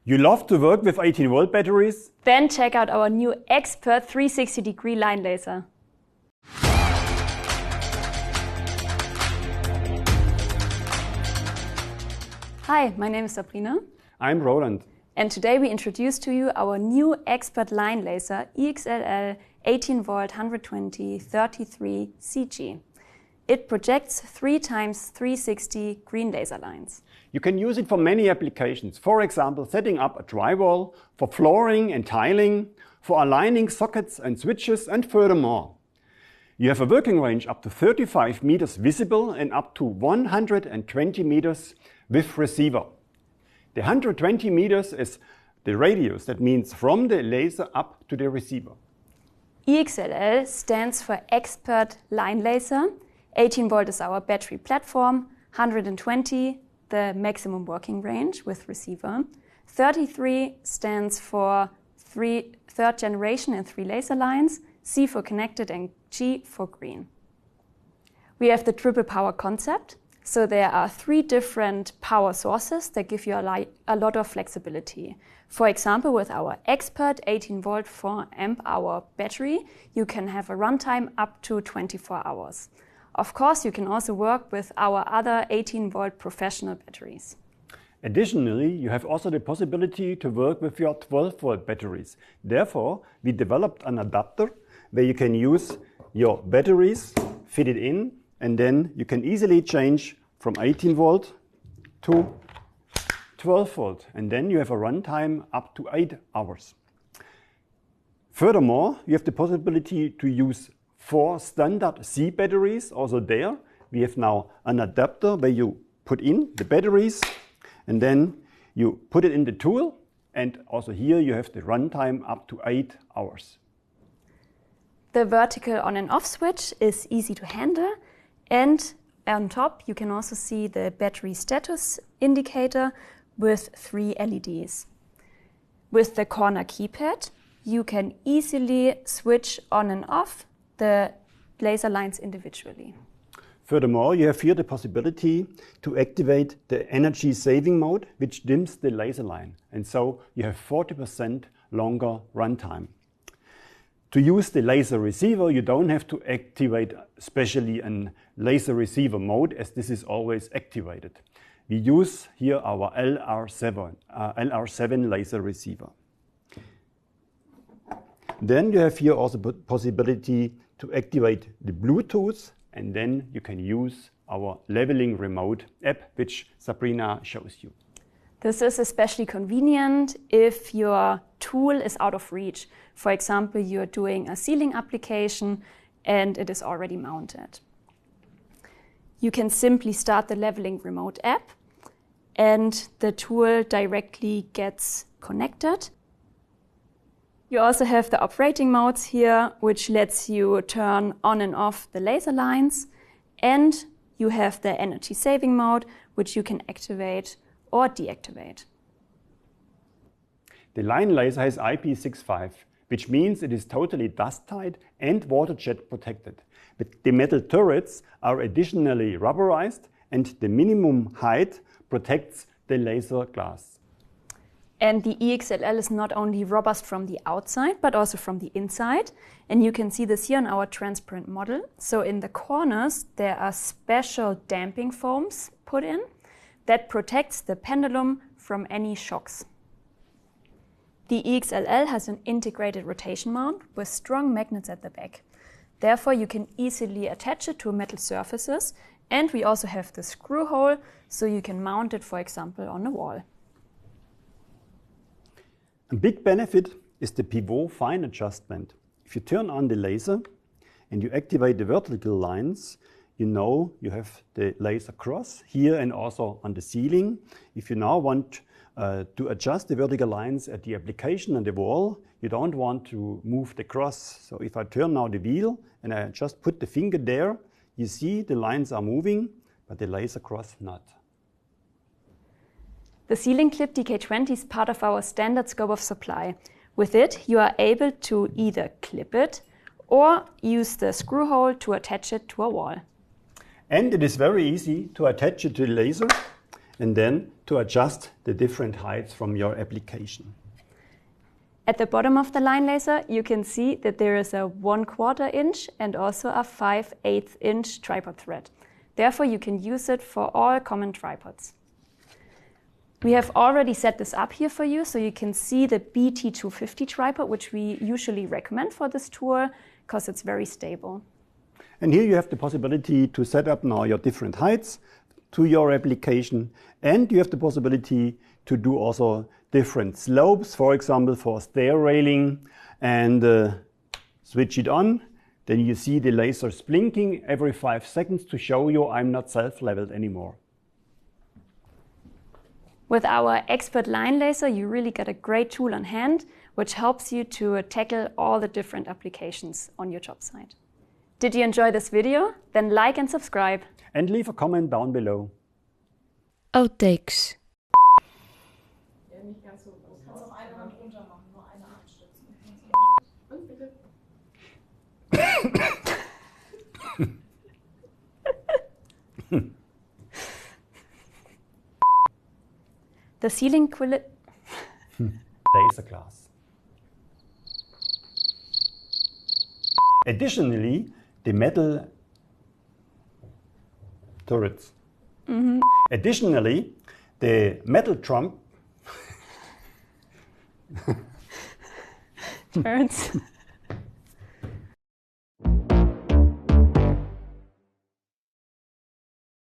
You love to work with 18-volt batteries? Then check out our new EXPERT 360-degree line laser. Hi, my name is Sabrina. I'm Roland. And today we introduce to you our new EXPERT line laser EXLL18V 120-33 CG. It projects 3x 360 green laser lines. You can use it for many applications. For example, setting up a drywall, for flooring and tiling, for aligning sockets and switches, and furthermore. You have a working range up to 35 meters visible and up to 120 meters with receiver. The 120 meters is the radius, that means from the laser up to the receiver. EXLL stands for EXPERT line laser. 18 volt is our battery platform, 120 the maximum working range with receiver. 33 stands for third generation and 3 laser lines, C for connected and G for green. We have the triple power concept. So there are 3 different power sources that give you a lot of flexibility. For example, with our EXPERT 18 volt 4 amp hour battery, you can have a runtime up to 24 hours. Of course, you can also work with our other 18 volt professional batteries. Additionally, you have also the possibility to work with your 12 volt batteries. Therefore, we developed an adapter where you can use your batteries, fit it in, and then you can easily change from 18 volt to 12 volt. And then you have a runtime up to 8 hours. Furthermore, you have the possibility to use 4 standard C batteries. Also there, we have now an adapter where you put in the batteries and then you put it in the tool. And also here you have the runtime up to 8 hours. The vertical on and off switch is easy to handle, and on top you can also see the battery status indicator with 3 LEDs. With the corner keypad you can easily switch on and off the laser lines individually. Furthermore, you have here the possibility to activate the energy saving mode, which dims the laser line, and so you have 40% longer runtime. To use the laser receiver, you don't have to activate specially a laser receiver mode, as this is always activated. We use here our LR7 laser receiver. Then you have here also the possibility to activate the Bluetooth, and then you can use our leveling remote app, which Sabrina shows you. This is especially convenient if your tool is out of reach. For example, you're doing a ceiling application and it is already mounted. You can simply start the leveling remote app and the tool directly gets connected. You also have the operating modes here, which lets you turn on and off the laser lines, and you have the energy saving mode, which you can activate or deactivate. The line laser has IP65, which means it is totally dust tight and water jet protected. But the metal turrets are additionally rubberized, and the minimum height protects the laser glass. And the EXLL is not only robust from the outside, but also from the inside. And you can see this here on our transparent model. So in the corners, there are special damping foams put in that protects the pendulum from any shocks. The EXLL has an integrated rotation mount with strong magnets at the back. Therefore, you can easily attach it to metal surfaces. And we also have the screw hole, so you can mount it, for example, on a wall. A big benefit is the pivot fine adjustment. If you turn on the laser and you activate the vertical lines, you know you have the laser cross here and also on the ceiling. If you now want to adjust the vertical lines at the application on the wall, you don't want to move the cross. So if I turn now the wheel and I just put the finger there, you see the lines are moving, but the laser cross not. The ceiling clip DK20 is part of our standard scope of supply. With it, you are able to either clip it or use the screw hole to attach it to a wall. And it is very easy to attach it to the laser and then to adjust the different heights from your application. At the bottom of the line laser, you can see that there is a 1/4 inch and also a 5/8 inch tripod thread. Therefore, you can use it for all common tripods. We have already set this up here for you, so you can see the BT250 tripod, which we usually recommend for this tour because it's very stable. And here you have the possibility to set up now your different heights to your application, and you have the possibility to do also different slopes, for example for stair railing, and switch it on. Then you see the lasers blinking every 5 seconds to show you I'm not self-leveled anymore. With our EXPERT line laser, you really get a great tool on hand, which helps you to tackle all the different applications on your job site. Did you enjoy this video? Then like and subscribe. And leave a comment down below. Outtakes. Ja, nicht ganz so groß. Kannst auch eine Hand runter machen, nur eine abstützen. Und bitte. The ceiling Laser class. Additionally, the metal turrets. Additionally, the metal trump turns.